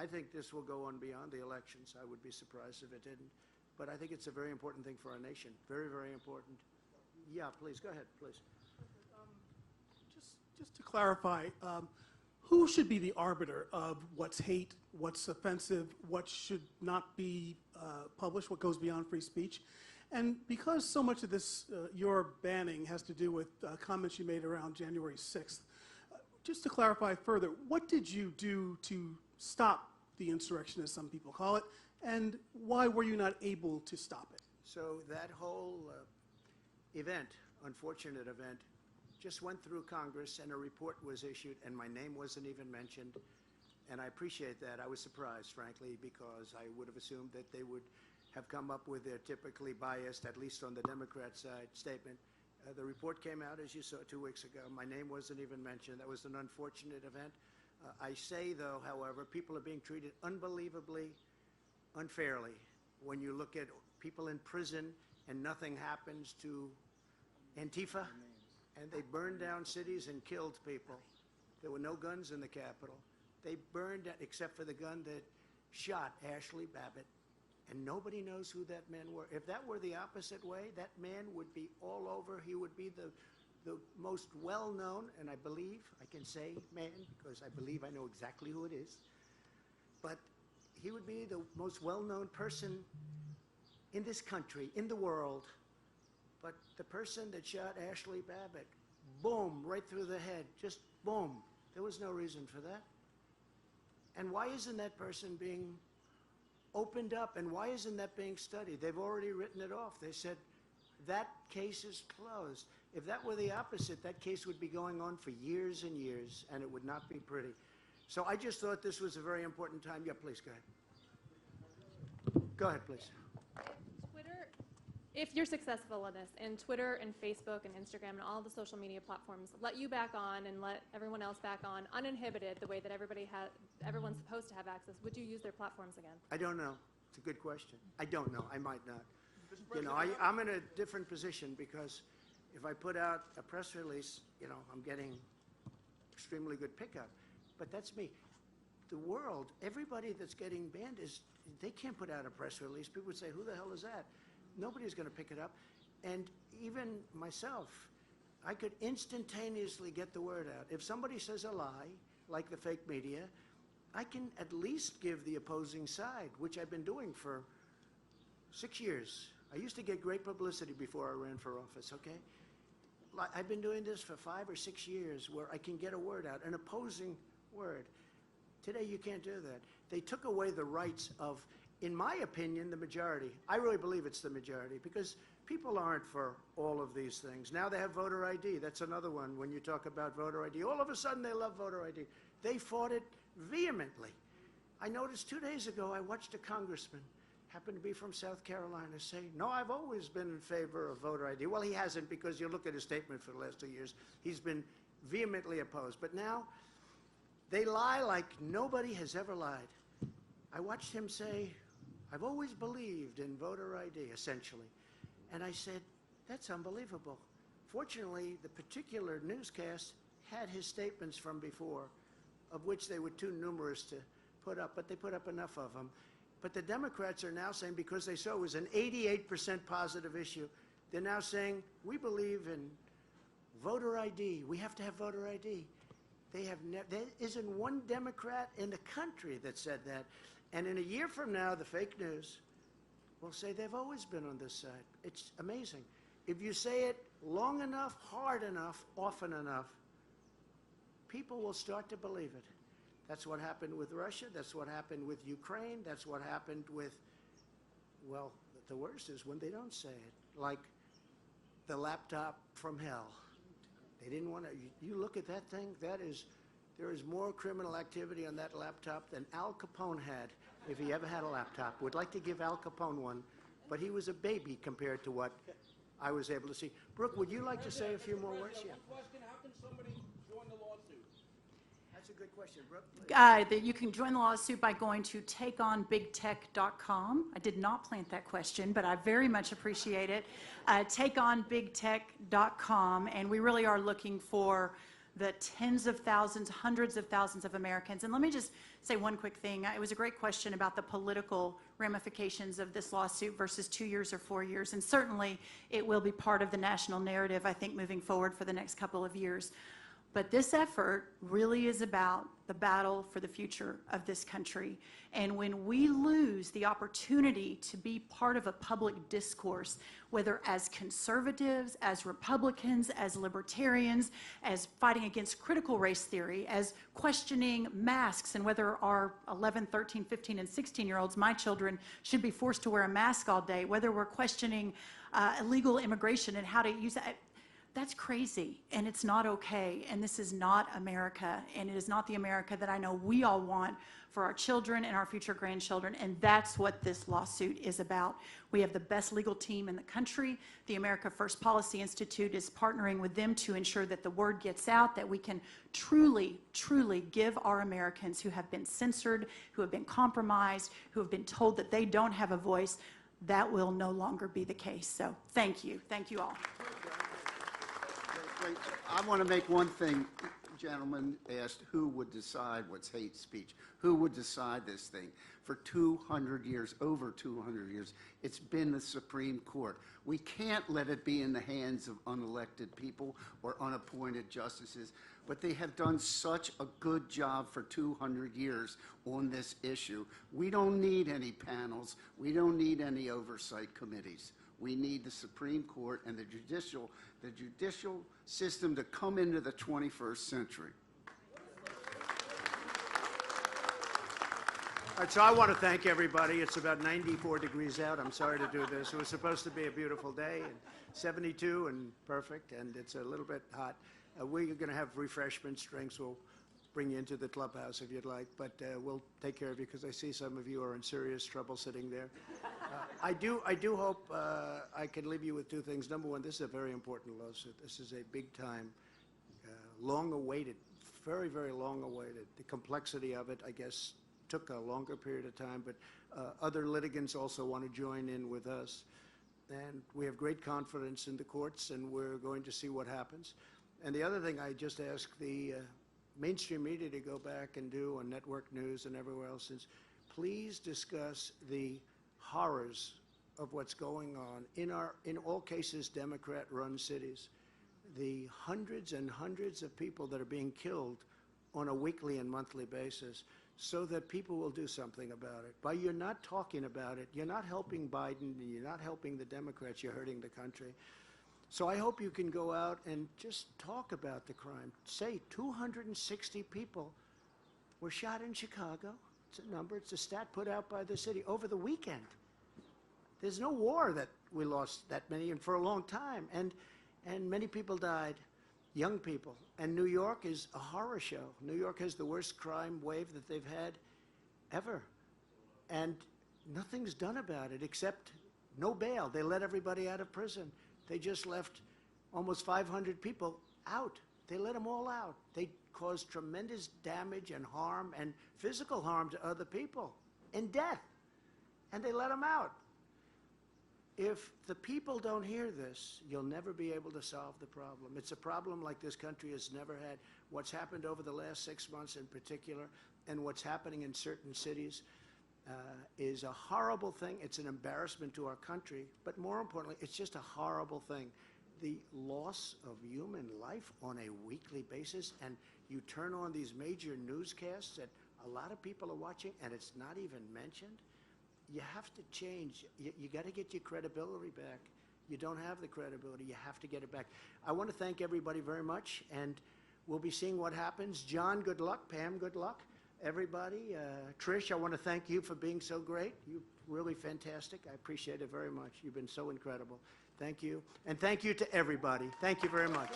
I think this will go on beyond the elections. I would be surprised if it didn't. But I think it's a very important thing for our nation. Very, very important. Yeah, please, go ahead, please. Just to clarify, who should be the arbiter of what's hate, what's offensive, what should not be published, what goes beyond free speech? And because so much of this, your banning has to do with comments you made around January 6th, just to clarify further, what did you do to stop the insurrection, as some people call it, and why were you not able to stop it? So that whole event, unfortunate event, just went through Congress and a report was issued and my name wasn't even mentioned. And I appreciate that. I was surprised, frankly, because I would have assumed that they would have come up with their typically biased, at least on the Democrat side, statement. The report came out, as you saw, 2 weeks ago. My name wasn't even mentioned. That was an unfortunate event. I say, though, however, people are being treated unbelievably unfairly when you look at people in prison and nothing happens to Antifa, and they burned down cities and killed people. There were no guns in the Capitol. They burned, except for the gun that shot Ashley Babbitt, and nobody knows who that man were. If that were the opposite way, that man would be all over. He would be the most well-known, and I believe, I can say man, because I believe I know exactly who it is, but he would be the most well-known person in this country, in the world. But the person that shot Ashley Babbitt, boom, right through the head, just boom. There was no reason for that. And why isn't that person being opened up, and why isn't that being studied? They've already written it off. They said that case is closed. If that were the opposite, that case would be going on for years and years, and it would not be pretty. So I just thought this was a very important time. Yeah, please, go ahead. Go ahead, please. Twitter, if you're successful in this, and Twitter and Facebook and Instagram and all the social media platforms let you back on and let everyone else back on uninhibited the way that everyone's supposed to have access, would you use their platforms again? I don't know. It's a good question. I don't know. I might not. You know, I'm in a different position because if I put out a press release, you know, I'm getting extremely good pickup. But that's me. The world, everybody that's getting banned they can't put out a press release. People would say, who the hell is that? Nobody's going to pick it up. And even myself, I could instantaneously get the word out. If somebody says a lie, like the fake media, I can at least give the opposing side, which I've been doing for 6 years. I used to get great publicity before I ran for office, okay? I've been doing this for 5 or 6 years where I can get a word out, an opposing word. Today, you can't do that. They took away the rights of, in my opinion, the majority. I really believe it's the majority because people aren't for all of these things. Now they have voter ID. That's another one when you talk about voter ID. All of a sudden, they love voter ID. They fought it vehemently. I noticed 2 days ago, I watched a congressman, happened to be from South Carolina, say, no, I've always been in favor of voter ID. Well, he hasn't because you look at his statement for the last 2 years. He's been vehemently opposed. But now, they lie like nobody has ever lied. I watched him say, I've always believed in voter ID, essentially. And I said, that's unbelievable. Fortunately, the particular newscast had his statements from before, of which they were too numerous to put up, but they put up enough of them. But the Democrats are now saying, because they saw it was an 88% positive issue, they're now saying, we believe in voter ID. We have to have voter ID. There isn't one Democrat in the country that said that. And in a year from now, the fake news will say they've always been on this side. It's amazing. If you say it long enough, hard enough, often enough, people will start to believe it. That's what happened with Russia. That's what happened with Ukraine. That's what happened with, well, the worst is when they don't say it, like the laptop from hell. They didn't want to, you look at that thing, there is more criminal activity on that laptop than Al Capone had if he ever had a laptop. Would like to give Al Capone one, but he was a baby compared to what I was able to see. Brooke, would you like to say a few more words? Yeah. One question, how can somebody join the lawsuit? That's a good question, Brooke. That you can join the lawsuit by going to takeonbigtech.com. I did not plant that question, but I very much appreciate it. Takeonbigtech.com, and we really are looking for the tens of thousands, hundreds of thousands of Americans. And let me just say one quick thing. It was a great question about the political ramifications of this lawsuit versus 2 years or 4 years. And certainly it will be part of the national narrative, I think, moving forward for the next couple of years. But this effort really is about the battle for the future of this country. And when we lose the opportunity to be part of a public discourse, whether as conservatives, as Republicans, as libertarians, as fighting against critical race theory, as questioning masks and whether our 11, 13, 15, and 16-year-olds, my children, should be forced to wear a mask all day, whether we're questioning illegal immigration and how to use that. That's crazy, and it's not okay, and this is not America, and it is not the America that I know we all want for our children and our future grandchildren, and that's what this lawsuit is about. We have the best legal team in the country. The America First Policy Institute is partnering with them to ensure that the word gets out, that we can truly, truly give our Americans who have been censored, who have been compromised, who have been told that they don't have a voice. That will no longer be the case. So thank you. Thank you all. Wait, I want to make one thing. Gentleman asked who would decide what's hate speech. Who would decide this thing? For 200 years, over 200 years, it's been the Supreme Court. We can't let it be in the hands of unelected people or unappointed justices, but they have done such a good job for 200 years on this issue. We don't need any panels. We don't need any oversight committees. We need the Supreme Court and the judicial system to come into the 21st century. All right, so I want to thank everybody. It's about 94 degrees out. I'm sorry to do this. It was supposed to be a beautiful day, and 72 and perfect, and it's a little bit hot. We're going to have refreshments, drinks. We'll bring you into the clubhouse if you'd like, but we'll take care of you because I see some of you are in serious trouble sitting there. I do hope I can leave you with two things. Number one, this is a very important lawsuit. This is a big time, long-awaited, very, very long-awaited. The complexity of it, I guess, took a longer period of time, but other litigants also want to join in with us. And we have great confidence in the courts, and we're going to see what happens. And the other thing I just ask the mainstream media to go back and do on network news and everywhere else is please discuss the horrors of what's going on in all cases Democrat-run cities, the hundreds and hundreds of people that are being killed on a weekly and monthly basis, so that people will do something about it. By you're not talking about it, you're not helping Biden, and you're not helping the Democrats, you're hurting the country. So I hope you can go out and just talk about the crime. Say 260 people were shot in Chicago. It's a number, it's a stat put out by the city over the weekend. There's no war that we lost that many and for a long time. And many people died, young people. And New York is a horror show. New York has the worst crime wave that they've had ever. And nothing's done about it except no bail. They let everybody out of prison. They just left almost 500 people out. They let them all out. They caused tremendous damage and harm and physical harm to other people and death. And they let them out. If the people don't hear this, you'll never be able to solve the problem. It's a problem like this country has never had. What's happened over the last 6 months in particular, and what's happening in certain cities, is a horrible thing. It's an embarrassment to our country, but more importantly, it's just a horrible thing. The loss of human life on a weekly basis, and you turn on these major newscasts that a lot of people are watching, and it's not even mentioned. You have to change. You got to get your credibility back. You don't have the credibility. You have to get it back. I want to thank everybody very much, and we'll be seeing what happens. John, good luck. Pam, good luck. Everybody, Trish, I want to thank you for being so great. You're really fantastic. I appreciate it very much. You've been so incredible. Thank you. And thank you to everybody. Thank you very much.